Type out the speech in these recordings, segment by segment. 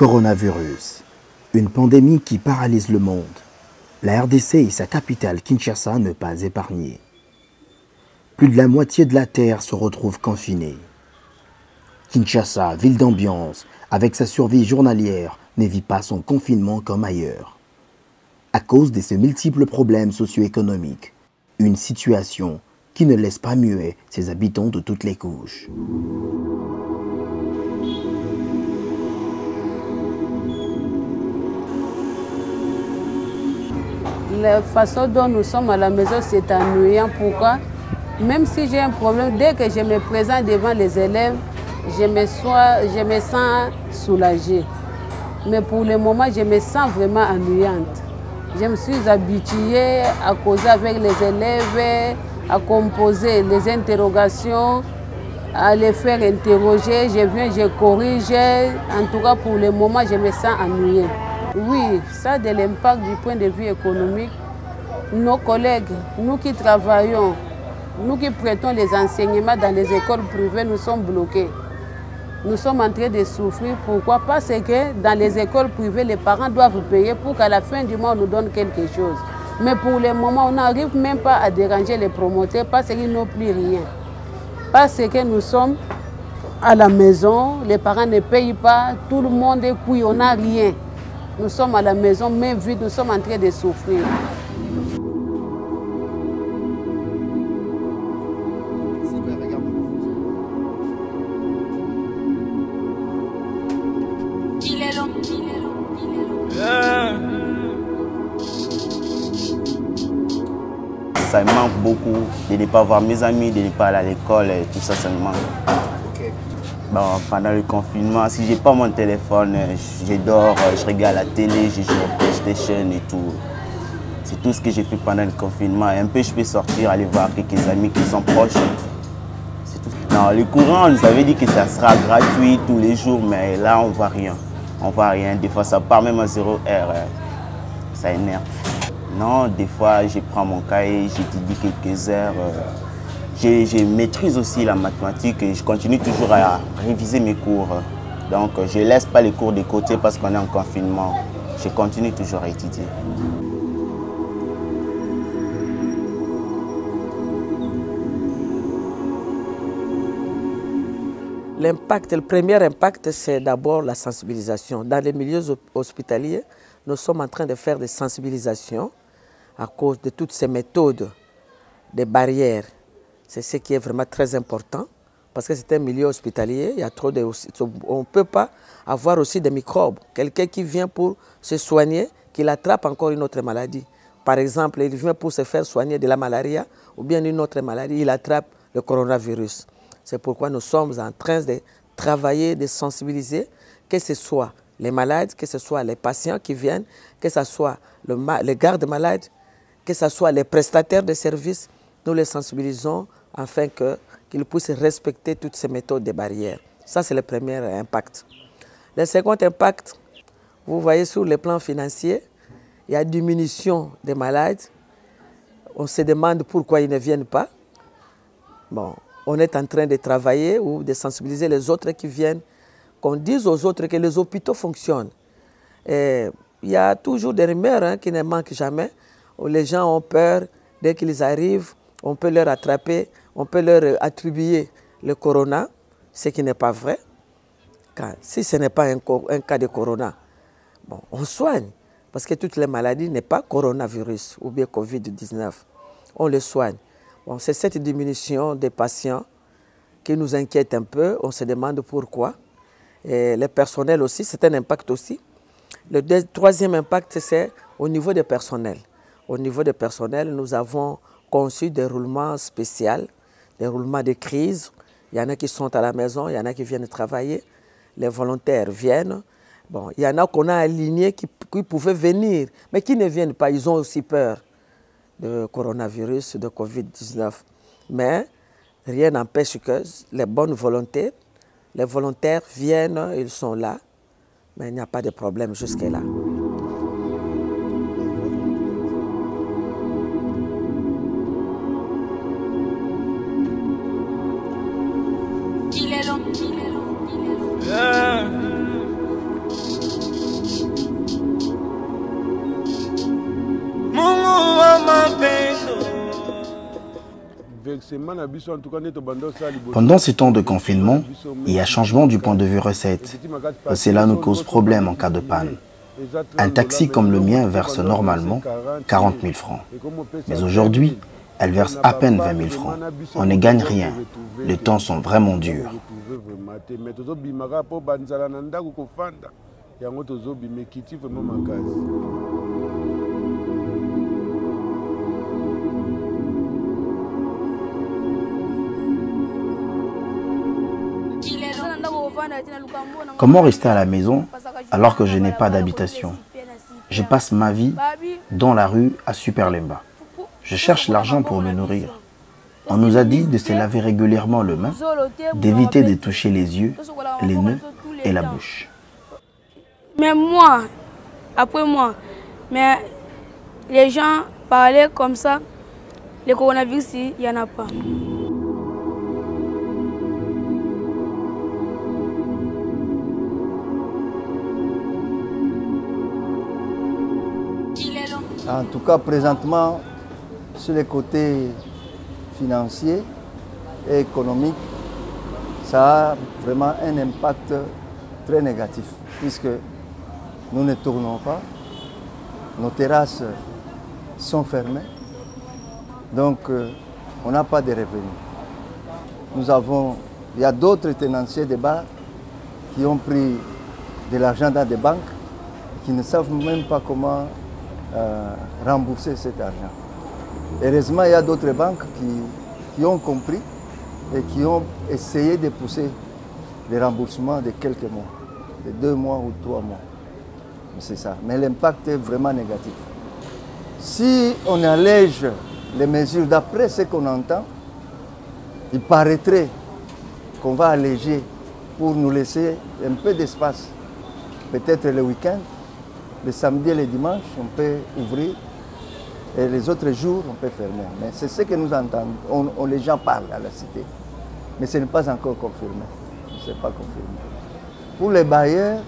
Coronavirus, une pandémie qui paralyse le monde. La RDC et sa capitale Kinshasa ne pas épargnée. Plus de la moitié de la terre se retrouve confinée. Kinshasa, ville d'ambiance, avec sa survie journalière, ne vit pas son confinement comme ailleurs. À cause de ses multiples problèmes socio-économiques, une situation qui ne laisse pas muet ses habitants de toutes les couches. La façon dont nous sommes à la maison, c'est ennuyant. Pourquoi? Même si j'ai un problème, dès que je me présente devant les élèves, je me sens soulagée. Mais pour le moment, je me sens vraiment ennuyante. Je me suis habituée à causer avec les élèves, à composer les interrogations, à les faire interroger. Je viens, je corrige. En tout cas, pour le moment, je me sens ennuyée. Oui, ça a de l'impact du point de vue économique. Nos collègues, nous qui travaillons, nous qui prêtons les enseignements dans les écoles privées, nous sommes bloqués. Nous sommes en train de souffrir. Pourquoi? Parce que dans les écoles privées, les parents doivent payer pour qu'à la fin du mois, on nous donne quelque chose. Mais pour le moment, on n'arrive même pas à déranger les promoteurs parce qu'ils n'ont plus rien. Parce que nous sommes à la maison, les parents ne payent pas, tout le monde est couillé, on n'a rien. Nous sommes à la maison, main vide, nous sommes en train de souffrir. Ça me manque beaucoup de ne pas voir mes amis, de ne pas aller à l'école, et tout ça, ça me manque. Okay. Bon, pendant le confinement, si je n'ai pas mon téléphone, je dors, je regarde la télé, je joue au PlayStation et tout. C'est tout ce que j'ai fait pendant le confinement. Et un peu, je peux sortir, aller voir quelques amis qui sont proches. C'est tout. Non, le courant, on nous avait dit que ça sera gratuit tous les jours, mais là, on ne voit rien. On ne voit rien. Des fois, ça part même à 0 heure. Ça énerve. Non, des fois, je prends mon cahier, j'étudie quelques heures. Je maîtrise aussi la mathématique et je continue toujours à réviser mes cours. Donc, je ne laisse pas les cours de côté parce qu'on est en confinement. Je continue toujours à étudier. L'impact, le premier impact, c'est d'abord la sensibilisation. Dans les milieux hospitaliers, nous sommes en train de faire des sensibilisations à cause de toutes ces méthodes, des barrières. C'est ce qui est vraiment très important parce que c'est un milieu hospitalier, il y a trop de, on ne peut pas avoir aussi des microbes. Quelqu'un qui vient pour se soigner, qu'il attrape encore une autre maladie. Par exemple, il vient pour se faire soigner de la malaria ou bien une autre maladie, il attrape le coronavirus. C'est pourquoi nous sommes en train de travailler, de sensibiliser, que ce soit les malades, que ce soit les patients qui viennent, que ce soit les gardes-malades, que ce soit les prestataires de services, nous les sensibilisons afin qu'ils puissent respecter toutes ces méthodes de barrières. Ça, c'est le premier impact. Le second impact, vous voyez sur le plan financier, il y a diminution des malades. On se demande pourquoi ils ne viennent pas. Bon, on est en train de travailler ou de sensibiliser les autres qui viennent, qu'on dise aux autres que les hôpitaux fonctionnent. Et il y a toujours des rumeurs qui ne manquent jamais, où les gens ont peur, dès qu'ils arrivent, on peut leur attraper, on peut leur attribuer le corona, ce qui n'est pas vrai. Car si ce n'est pas un cas de corona, bon, on soigne, parce que toutes les maladies n'est pas coronavirus ou bien Covid-19. On les soigne. Bon, c'est cette diminution des patients qui nous inquiète un peu, on se demande pourquoi. Et le personnel aussi, c'est un impact aussi. Le troisième impact, c'est au niveau des personnels. Au niveau des personnels, nous avons conçu des roulements spéciaux, des roulements de crise. Il y en a qui sont à la maison, il y en a qui viennent travailler. Les volontaires viennent. Bon, il y en a qu'on a alignés qui pouvaient venir, mais qui ne viennent pas. Ils ont aussi peur de coronavirus, de Covid-19. Mais rien n'empêche que les bonnes volontés, les volontaires viennent, ils sont là, mais il n'y a pas de problème jusque-là. Pendant ces temps de confinement, il y a changement du point de vue recette. Cela nous cause problème en cas de panne. Un taxi comme le mien verse normalement 40 000 francs. Mais aujourd'hui, elle verse à peine 20 000 francs. On ne gagne rien. Les temps sont vraiment durs. Comment rester à la maison alors que je n'ai pas d'habitation? Je passe ma vie dans la rue à Superlemba. Je cherche l'argent pour me nourrir. On nous a dit de se laver régulièrement les mains, d'éviter de toucher les yeux, les nez et la bouche. Mais moi, après moi, mais les gens parlaient comme ça, le coronavirus, il n'y en a pas. En tout cas, présentement, sur les côtés financiers et économiques, ça a vraiment un impact très négatif, puisque nous ne tournons pas, nos terrasses sont fermées, donc on n'a pas de revenus. Il y a d'autres tenanciers de bars qui ont pris de l'argent dans des banques, qui ne savent même pas comment rembourser cet argent. Heureusement, il y a d'autres banques qui ont compris et qui ont essayé de pousser les remboursements de quelques mois, de 2 mois ou 3 mois. C'est ça. Mais l'impact est vraiment négatif. Si on allège les mesures d'après ce qu'on entend, il paraîtrait qu'on va alléger pour nous laisser un peu d'espace. Peut-être le week-end, le samedi et le dimanche, on peut ouvrir et les autres jours, on peut fermer. Mais c'est ce que nous entendons. Les gens parlent à la cité. Mais ce n'est pas encore confirmé. Ce n'est pas confirmé. Pour les bailleurs,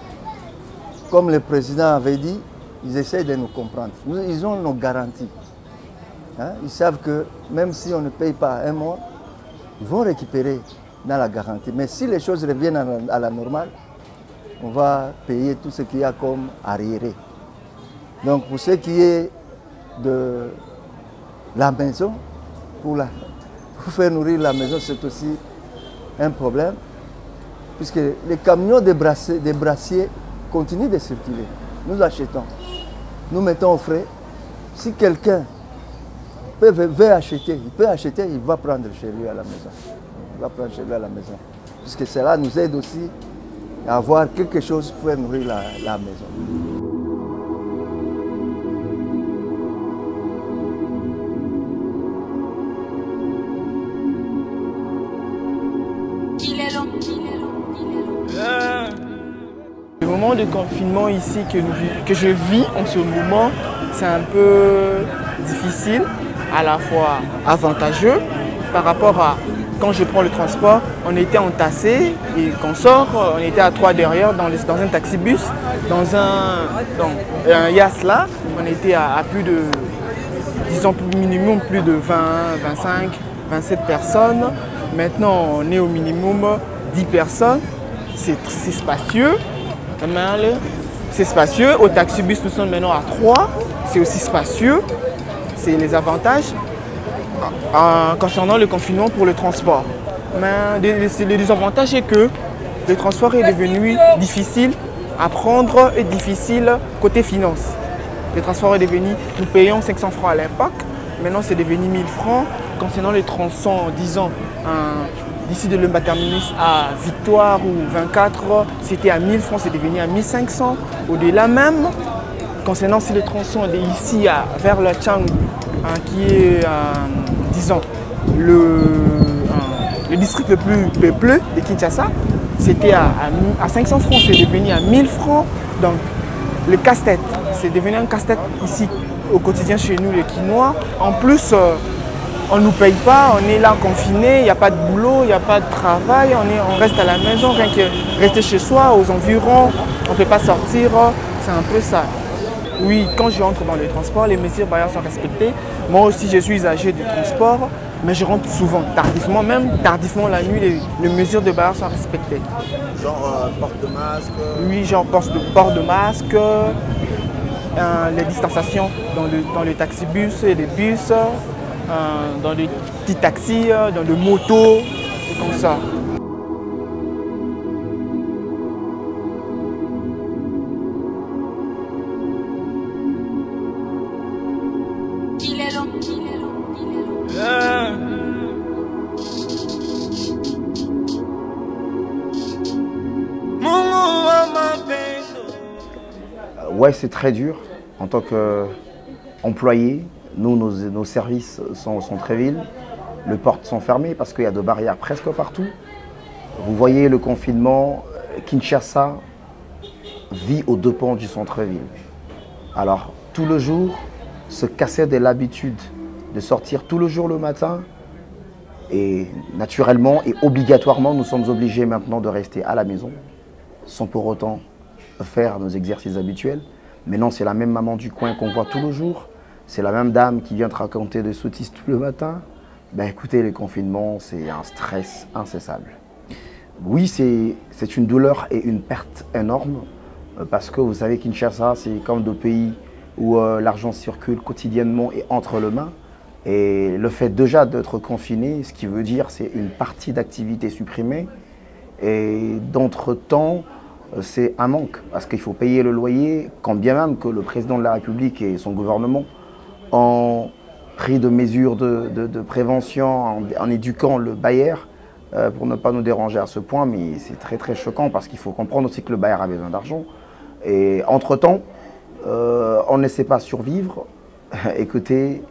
comme le président avait dit, ils essaient de nous comprendre. Ils ont nos garanties. Hein? Ils savent que même si on ne paye pas un mois, ils vont récupérer dans la garantie. Mais si les choses reviennent à la normale, on va payer tout ce qu'il y a comme arriéré. Donc pour ce qui est de la maison, pour faire nourrir la maison, c'est aussi un problème, puisque les camions de brassiers continuent de circuler. Nous achetons, nous mettons au frais. Si quelqu'un veut acheter, il peut acheter, il va prendre chez lui à la maison. Il va prendre chez lui à la maison. Puisque cela nous aide aussi à avoir quelque chose pour faire nourrir la maison. Le moment de confinement ici que je vis en ce moment, c'est un peu difficile, à la fois avantageux par rapport à quand je prends le transport, on était entassés et quand on sort, on était à 3 derrière dans un taxi-bus, dans un Yas là, on était à plus de, disons minimum plus de 20, 25, 27 personnes. Maintenant, on est au minimum 10 personnes. C'est spacieux. C'est spacieux. Au taxi-bus, nous sommes maintenant à 3. C'est aussi spacieux. C'est les avantages concernant le confinement pour le transport. Mais le désavantage est que le transport est devenu difficile à prendre et difficile côté finance. Le transport est devenu, nous payons 500 francs à l'époque. Maintenant, c'est devenu 1000 francs. Concernant les tronçons, disons, d'ici de Lemba Terminus à Victoire ou 24, c'était à 1000 francs, c'est devenu à 1500. Au-delà même, concernant si le tronçon d'ici vers le Chang, qui est, disons, le district le plus peuplé de Kinshasa, c'était à 500 francs, c'est devenu à 1000 francs. Donc, le casse-tête, c'est devenu un casse-tête ici au quotidien chez nous, les Quinois. En plus, on ne nous paye pas, on est là confiné, il n'y a pas de boulot, il n'y a pas de travail, on reste à la maison, rien que rester chez soi, aux environs, on ne peut pas sortir, c'est un peu ça. Oui, quand je rentre dans le transport, les mesures barrières sont respectées. Moi aussi, je suis usager du transport, mais je rentre souvent, tardivement, même tardivement la nuit, les mesures de barrières sont respectées. Genre port de masque? Oui, genre port de masque, les distanciations dans le taxibus et les bus, dans les petits taxis, dans le moto, et comme ça. Ouais, c'est très dur. En tant qu'employé, nous, nos services sont très villes. Les portes sont fermées parce qu'il y a des barrières presque partout. Vous voyez le confinement, Kinshasa vit aux deux pans du centre-ville. Alors, tout le jour, se casser de l'habitude de sortir tout le jour le matin. Et naturellement et obligatoirement, nous sommes obligés maintenant de rester à la maison, sans pour autant faire nos exercices habituels. Mais non, c'est la même maman du coin qu'on voit tout le jour. C'est la même dame qui vient te raconter des sottises tout le matin. Ben écoutez, les confinements, c'est un stress incessable. Oui, c'est une douleur et une perte énorme. Parce que vous savez, Kinshasa, c'est comme deux pays où l'argent circule quotidiennement et entre les mains. Et le fait déjà d'être confiné, ce qui veut dire c'est une partie d'activité supprimée. Et d'entre-temps, c'est un manque. Parce qu'il faut payer le loyer, quand bien même que le président de la République et son gouvernement ont pris de mesures de prévention en éduquant le bailleur pour ne pas nous déranger à ce point. Mais c'est très très choquant parce qu'il faut comprendre aussi que le bailleur a besoin d'argent. Et entre-temps, on ne sait pas survivre. Écoutez,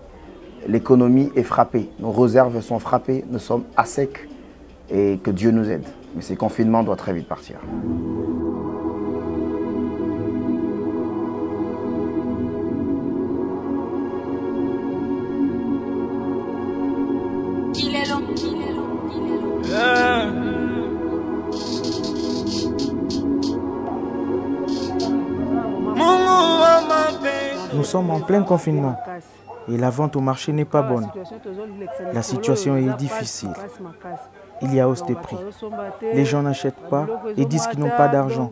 l'économie est frappée, nos réserves sont frappées, nous sommes à sec et que Dieu nous aide. Mais ce confinement doit très vite partir. Nous sommes en plein confinement et la vente au marché n'est pas bonne. La situation est difficile. Il y a hausse des prix. Les gens n'achètent pas et disent qu'ils n'ont pas d'argent.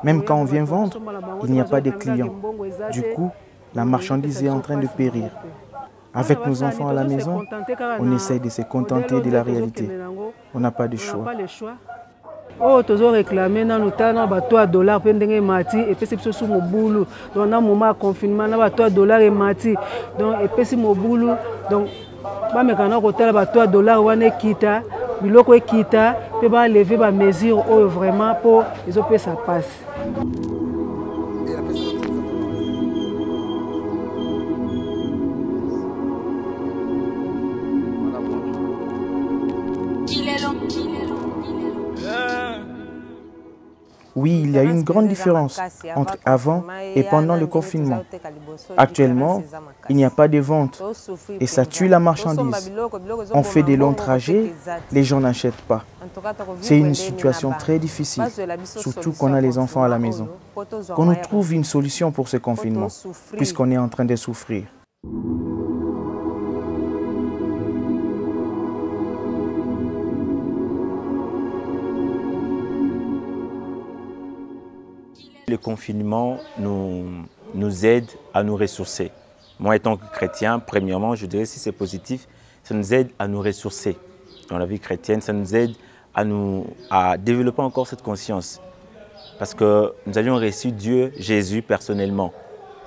Même quand on vient vendre, il n'y a pas de clients. Du coup, la marchandise est en train de périr. Avec nos enfants à la maison, on essaye de se contenter de la réalité. On n'a pas de choix. Oh, tu as réclamé dans le temps, $3 pour ndenge mati et puis c'est sur mon boulot. Donc dans moment confinement, na $3 et mati. Donc et puis c'est mon boulot. Donc ba mekana hôtel $3 wana kita, biloko kita, pe ba lever ba mesure oh vraiment pour les autres ça passe. Oui, il y a une grande différence entre avant et pendant le confinement. Actuellement, il n'y a pas de vente et ça tue la marchandise. On fait des longs trajets, les gens n'achètent pas. C'est une situation très difficile, surtout qu'on a les enfants à la maison. Qu'on nous trouve une solution pour ce confinement, puisqu'on est en train de souffrir. Le confinement nous aide à nous ressourcer. Moi, étant chrétien, premièrement, je dirais si c'est positif, ça nous aide à nous ressourcer dans la vie chrétienne, ça nous aide à développer encore cette conscience. Parce que nous avions reçu Dieu, Jésus, personnellement.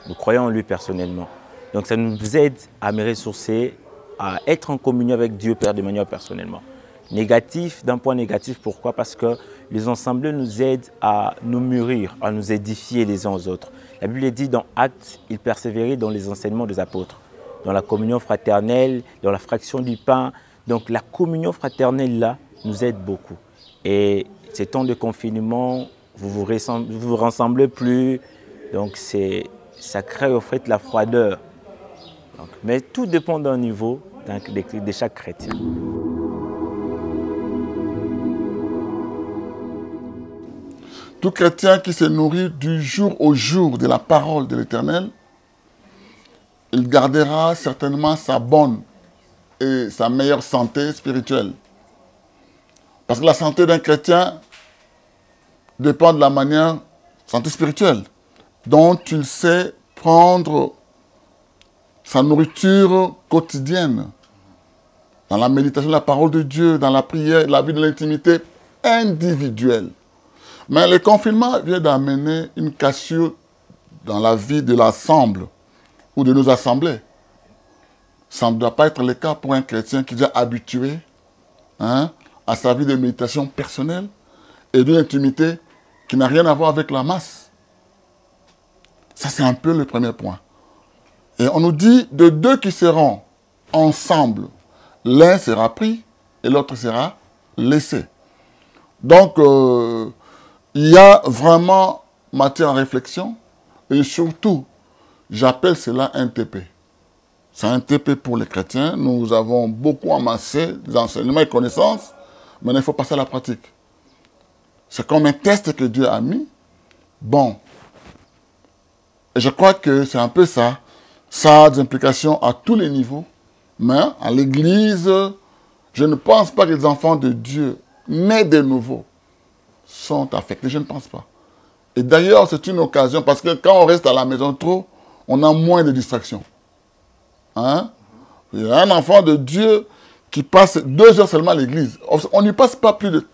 Nous croyons en lui personnellement. Donc ça nous aide à me ressourcer, à être en communion avec Dieu, Père, de manière personnellement. Négatif, d'un point négatif, pourquoi? Parce que les assemblées nous aident à nous mûrir, à nous édifier les uns aux autres. La Bible dit dans Actes, ils persévéraient dans les enseignements des apôtres, dans la communion fraternelle, dans la fraction du pain. Donc la communion fraternelle là nous aide beaucoup. Et ces temps de confinement, vous vous rassemblez plus, donc ça crée au fait la froideur. Donc, mais tout dépend d'un niveau de chaque chrétien. Tout chrétien qui se nourrit du jour au jour de la parole de l'Éternel, il gardera certainement sa bonne et sa meilleure santé spirituelle. Parce que la santé d'un chrétien dépend de la manière, santé spirituelle, dont il sait prendre sa nourriture quotidienne, dans la méditation de la parole de Dieu, dans la prière, la vie de l'intimité individuelle. Mais le confinement vient d'amener une cassure dans la vie de l'ensemble ou de nos assemblées. Ça ne doit pas être le cas pour un chrétien qui est déjà habitué à sa vie de méditation personnelle et d'une intimité qui n'a rien à voir avec la masse. Ça, c'est un peu le premier point. Et on nous dit, de deux qui seront ensemble, l'un sera pris et l'autre sera laissé. Donc, il y a vraiment matière à réflexion et surtout, j'appelle cela un TP. C'est un TP pour les chrétiens. Nous avons beaucoup amassé des enseignements et connaissances, mais il faut passer à la pratique. C'est comme un test que Dieu a mis. Bon. Et je crois que c'est un peu ça. Ça a des implications à tous les niveaux. Mais à l'Église, je ne pense pas que les enfants de Dieu, nés de nouveau, sont affectés. Je ne pense pas. Et d'ailleurs, c'est une occasion, parce que quand on reste à la maison trop, on a moins de distractions. Hein? Il y a un enfant de Dieu qui passe 2 heures seulement à l'église. On n'y passe pas plus de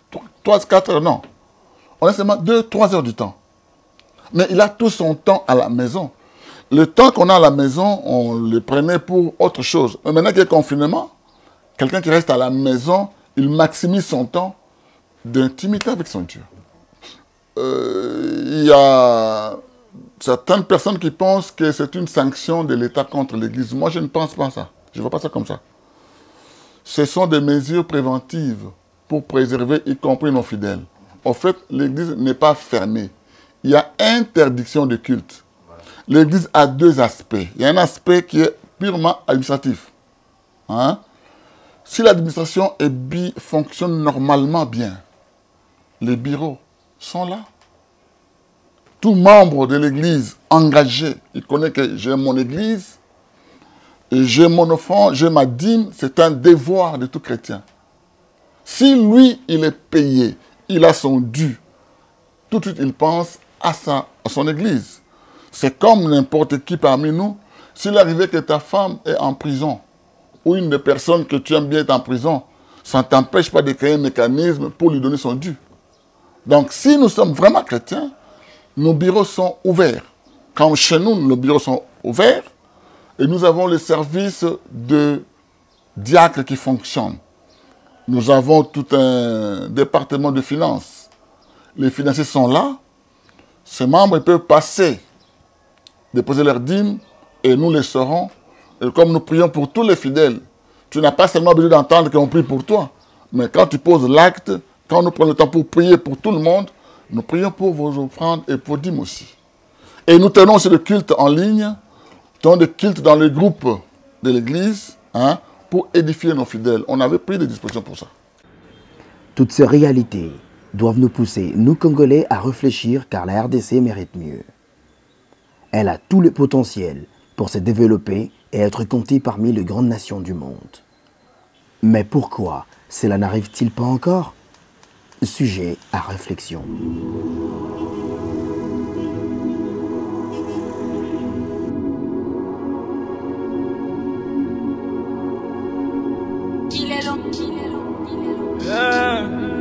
3-4 heures, non. On a seulement 2-3 heures du temps. Mais il a tout son temps à la maison. Le temps qu'on a à la maison, on le prenait pour autre chose. Mais maintenant qu'il y a confinement, quelqu'un qui reste à la maison, il maximise son temps d'intimité avec son Dieu. Il y a certaines personnes qui pensent que c'est une sanction de l'État contre l'Église. Moi, je ne pense pas ça. Je ne vois pas ça comme ça. Ce sont des mesures préventives pour préserver, y compris nos fidèles. En fait, l'Église n'est pas fermée. Il y a interdiction de culte. L'Église a 2 aspects. Il y a un aspect qui est purement administratif. Si l'administration fonctionne normalement bien, les bureaux sont là. Tout membre de l'Église engagé, il connaît que j'ai mon Église, et j'ai mon offrande, j'ai ma dîme, c'est un devoir de tout chrétien. Si lui, il est payé, il a son dû, tout de suite il pense à son Église. C'est comme n'importe qui parmi nous, s'il arrivait que ta femme est en prison, ou une des personnes que tu aimes bien est en prison, ça ne t'empêche pas de créer un mécanisme pour lui donner son dû. Donc si nous sommes vraiment chrétiens, nos bureaux sont ouverts. Comme chez nous, nos bureaux sont ouverts, et nous avons le service de diacre qui fonctionne. Nous avons tout un département de finances. Les financiers sont là. Ces membres ils peuvent passer, déposer leurs dîmes, et nous les saurons. Et comme nous prions pour tous les fidèles, tu n'as pas seulement besoin d'entendre qu'on prie pour toi, mais quand tu poses l'acte, quand nous prenons le temps pour prier pour tout le monde, nous prions pour vos offrandes et pour vos dîmes aussi. Et nous tenons aussi le culte en ligne, nous tenons le culte dans le groupe de l'Église, pour édifier nos fidèles. On avait pris des dispositions pour ça. Toutes ces réalités doivent nous pousser, nous Congolais, à réfléchir car la RDC mérite mieux. Elle a tout le potentiel pour se développer et être comptée parmi les grandes nations du monde. Mais pourquoi cela n'arrive-t-il pas encore? Sujet à réflexion. Yeah.